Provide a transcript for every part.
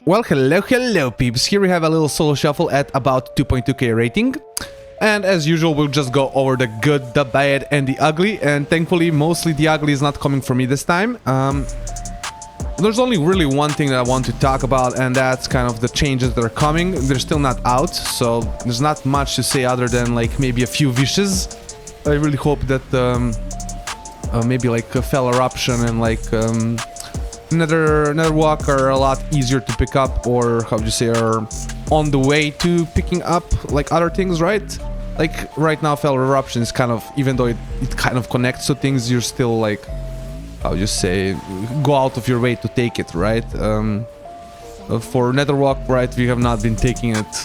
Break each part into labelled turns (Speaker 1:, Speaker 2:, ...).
Speaker 1: Well, hello peeps. Here we have a little solo shuffle at about 2.2k rating. And as usual, we'll just go over the good, the bad, and the ugly. And thankfully, mostly the ugly is not coming from me this time. There's only really one thing that I want to talk about, and that's kind of the changes that are coming. They're still not out, so there's not much to say other than like maybe a few wishes. I really hope that maybe like a Fell Eruption and like Nether Walk are a lot easier to pick up, or how do you say, are on the way to picking up like other things, right? Like right now Fell Eruption is kind of, even though it kind of connects to things, you're still like, how do you say, go out of your way to take it, right? For Nether Walk, right, we have not been taking it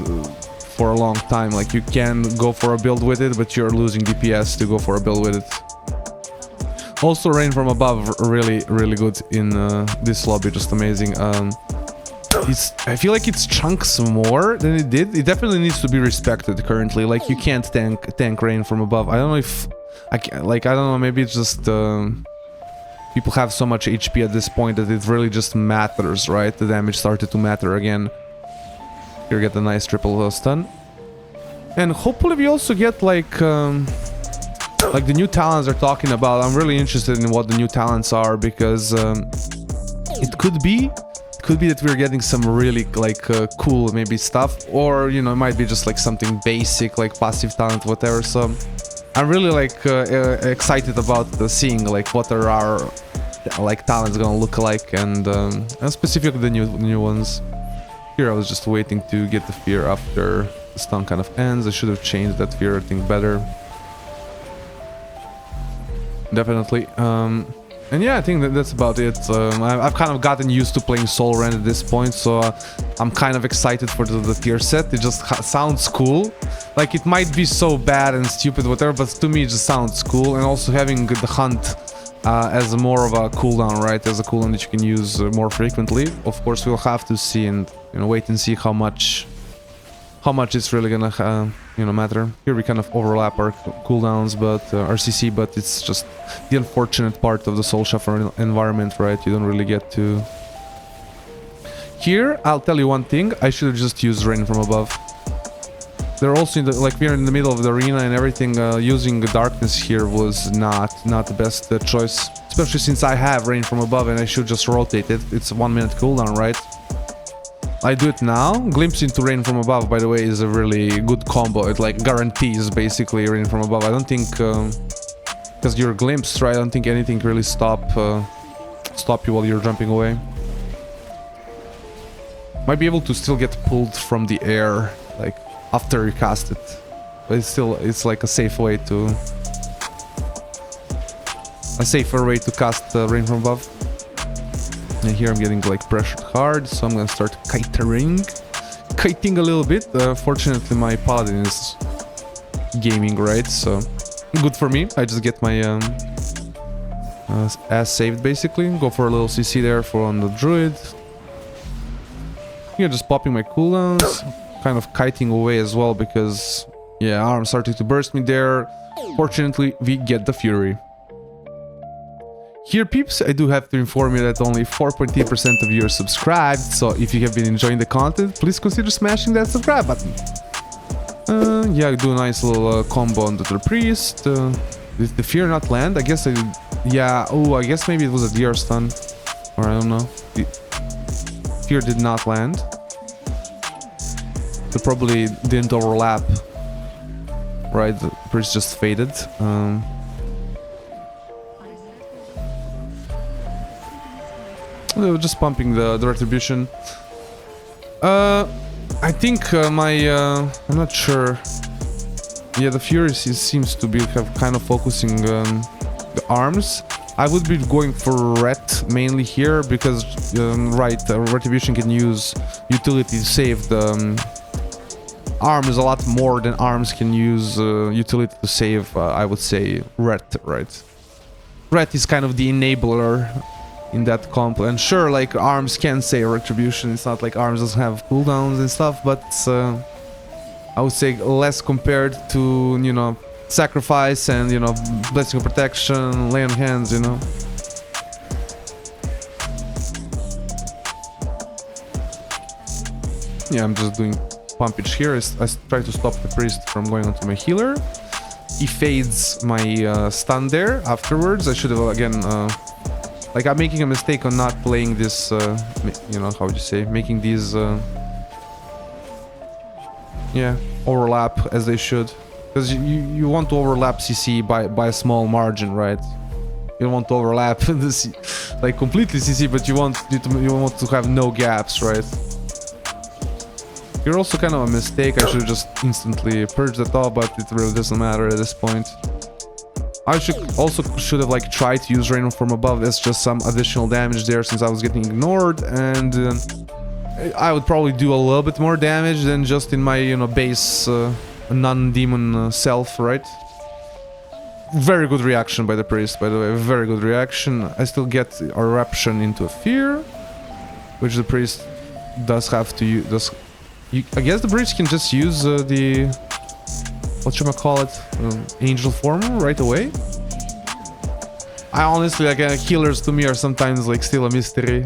Speaker 1: for a long time. Like you can go for a build with it, but you're losing DPS to go for a build with it. Also, Rain from Above, really good in this lobby, just amazing. I feel like it's chunks more than it did. It definitely needs to be respected currently. Like you can't tank Rain from Above. I don't know if I don't know. Maybe it's just people have so much HP at this point that it really just matters, right? The damage started to matter again. Here, get a nice triple stun, and hopefully we also get like the new talents they're talking about. I'm really interested in what the new talents are, because it could be that we're getting some really like cool maybe stuff, or you know, it might be just like something basic like passive talent, whatever. So I'm really like excited about seeing like what there are like talents gonna look like, and specifically the new ones. Here I was just waiting to get the fear after the stun kind of ends. I should have changed that fear, I think, better. Definitely. And yeah, I think that's about it. I've kind of gotten used to playing solo rend at this point, so I'm kind of excited for the tier set. It just sounds cool. Like it might be so bad and stupid, whatever, but to me it just sounds cool. And also having the hunt as more of a cooldown, right? As a cooldown that you can use more frequently. Of course, we'll have to see and wait and see how much it's really gonna matter. Here we kind of overlap our cooldowns, but our CC, but it's just the unfortunate part of the soul shuffle environment, right? You don't really get to. Here, I'll tell you one thing. I should have just used Rain from Above. They're also in the, like, we're in the middle of the arena and everything. Using the darkness here was not the best choice, especially since I have Rain from Above and I should just rotate it. It's a 1 minute cooldown, right? I do it now. Glimpse into Rain from Above, by the way, is a really good combo. It like guarantees basically Rain from Above. I don't think, because you're glimpsed, right? I don't think anything really stop you while you're jumping away. Might be able to still get pulled from the air, like after you cast it, but it's like a safer way to cast Rain from Above. And here I'm getting like pressured hard, so I'm gonna start kiting a little bit. Fortunately, my paladin is gaming, right? So good for me. I just get my ass saved basically. Go for a little CC there on the druid. Here, just popping my cooldowns, kind of kiting away as well, because yeah, arm started to burst me there. Fortunately, we get the fury. Here, peeps, I do have to inform you that only 4.3% of you are subscribed, so if you have been enjoying the content, please consider smashing that subscribe button. Yeah, I do a nice little combo on the priest. Did the fear not land? I guess yeah, oh, I guess maybe it was a deer stun, or I don't know. The fear did not land. It probably didn't overlap, right? The priest just faded. Just pumping the retribution. I think I'm not sure. Yeah, the fury seems to be kind of focusing the arms. I would be going for ret mainly here, because right, retribution can use utility to save the arms a lot more than arms can use utility to save. I would say ret, right? Ret is kind of the enabler in that comp, and sure, like arms can say retribution. It's not like arms doesn't have cooldowns and stuff, but I would say less compared to sacrifice and blessing of protection, lay on hands. Yeah, I'm just doing pumpage here. I try to stop the priest from going onto my healer. He fades my stun there afterwards. I should have, again, like, I'm making a mistake on not playing this, you know, how would you say, making these, yeah, overlap as they should. Because you want to overlap CC by a small margin, right? You don't want to overlap this, like, completely CC, but you want to have no gaps, right? You're also kind of a mistake. I should have just instantly purged that off, but it really doesn't matter at this point. I should have like tried to use Rain from above. There's just some additional damage there since I was getting ignored, and I would probably do a little bit more damage than just in my, you know, base non-demon self, right? Very good reaction by the priest, by the way. Very good reaction. I still get eruption into a fear, which the priest does have to use. I guess the priest can just use the, whatchamacallit, angel form right away. I honestly, like, healers to me are sometimes like still a mystery.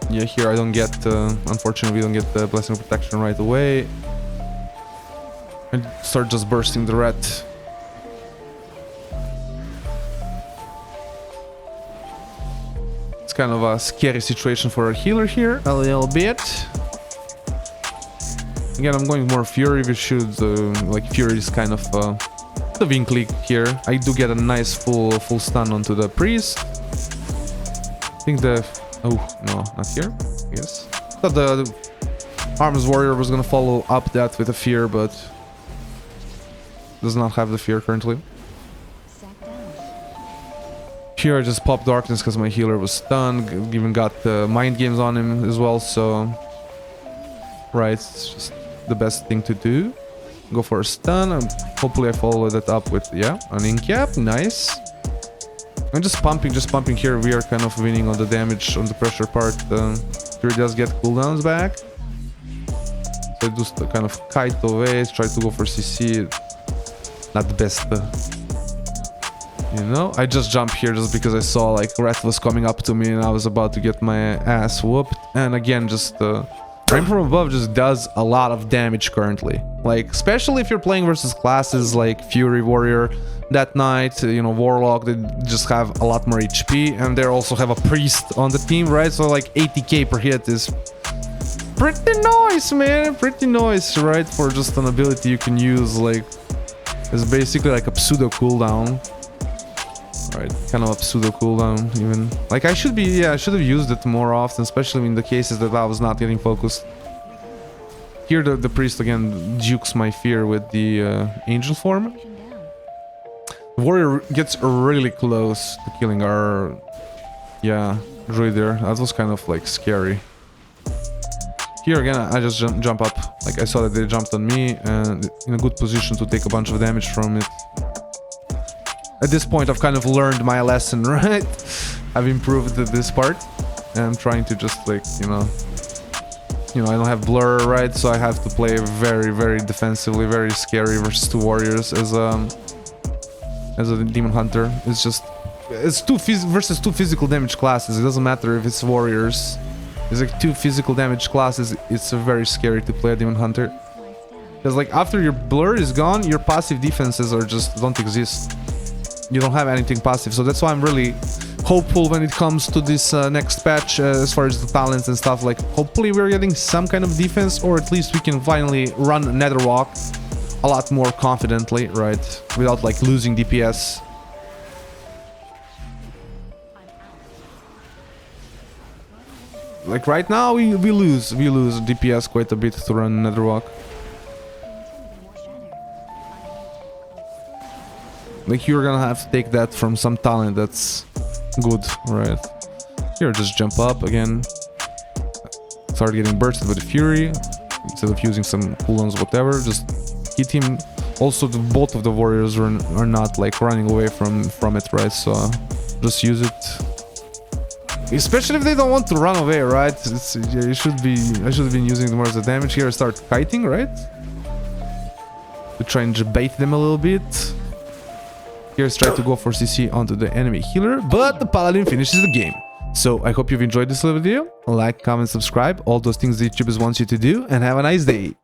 Speaker 1: Yeah, here I don't get, unfortunately, we don't get the blessing of protection right away. And start just bursting the red. Kind of a scary situation for a healer here, a little bit. Again, I'm going more Fury. We should, like, Fury is kind of the wing click here. I do get a nice full stun onto the priest. I think the... oh, no, not here, I guess. I thought the Arms Warrior was gonna follow up that with a fear, but does not have the fear currently. Here I just popped darkness because my healer was stunned. Even got the mind games on him as well, so right, it's just the best thing to do. Go for a stun, and hopefully I follow that up with, yeah, an incap. Nice. I'm just pumping here. We are kind of winning on the damage, on the pressure part. Fury does get cooldowns back, so I just kind of kite away, try to go for CC. Not the best. You know, I just jumped here just because I saw like Wrath was coming up to me and I was about to get my ass whooped. And again, just Rain from above just does a lot of damage currently. Like, especially if you're playing versus classes like Fury, Warrior, that Knight, you know, Warlock, they just have a lot more HP, and they also have a Priest on the team, right? So like 80k per hit is pretty nice, man. Pretty nice, right? For just an ability you can use, like, it's basically like a pseudo cooldown. Right, kind of a pseudo cooldown even. Like, I should have used it more often, especially in the cases that I was not getting focused. Here the priest again dukes my fear with the angel form. The warrior gets really close to killing our, yeah, druid there. That was kind of like scary. Here again I just jump up. Like, I saw that they jumped on me and in a good position to take a bunch of damage from it. At this point, I've kind of learned my lesson, right? I've improved this part, and I'm trying to just, like, you know, I don't have blur, right? So I have to play very, very defensively, very scary versus two warriors as a demon hunter. It's just, it's versus two physical damage classes. It doesn't matter if it's warriors. It's like two physical damage classes. It's very scary to play a demon hunter, because like after your blur is gone, your passive defenses are just don't exist. You don't have anything passive, so that's why I'm really hopeful when it comes to this next patch as far as the talents and stuff. Like, hopefully we're getting some kind of defense, or at least we can finally run Netherwalk a lot more confidently, right? Without like losing DPS. Like right now we lose DPS quite a bit to run Netherwalk. Like, you're gonna have to take that from some talent that's good, right? Here, just jump up again. Start getting bursted with the Fury. Instead of using some cooldowns, whatever, just hit him. Also, both of the warriors are not like running away from it, right? So just use it. Especially if they don't want to run away, right? I should have been using them more as a damage here. I start kiting, right? To try and bait them a little bit. Here's try to go for CC onto the enemy healer, but the paladin finishes the game. So I hope you've enjoyed this little video. Like, comment, subscribe, all those things the YouTubers want you to do, and have a nice day.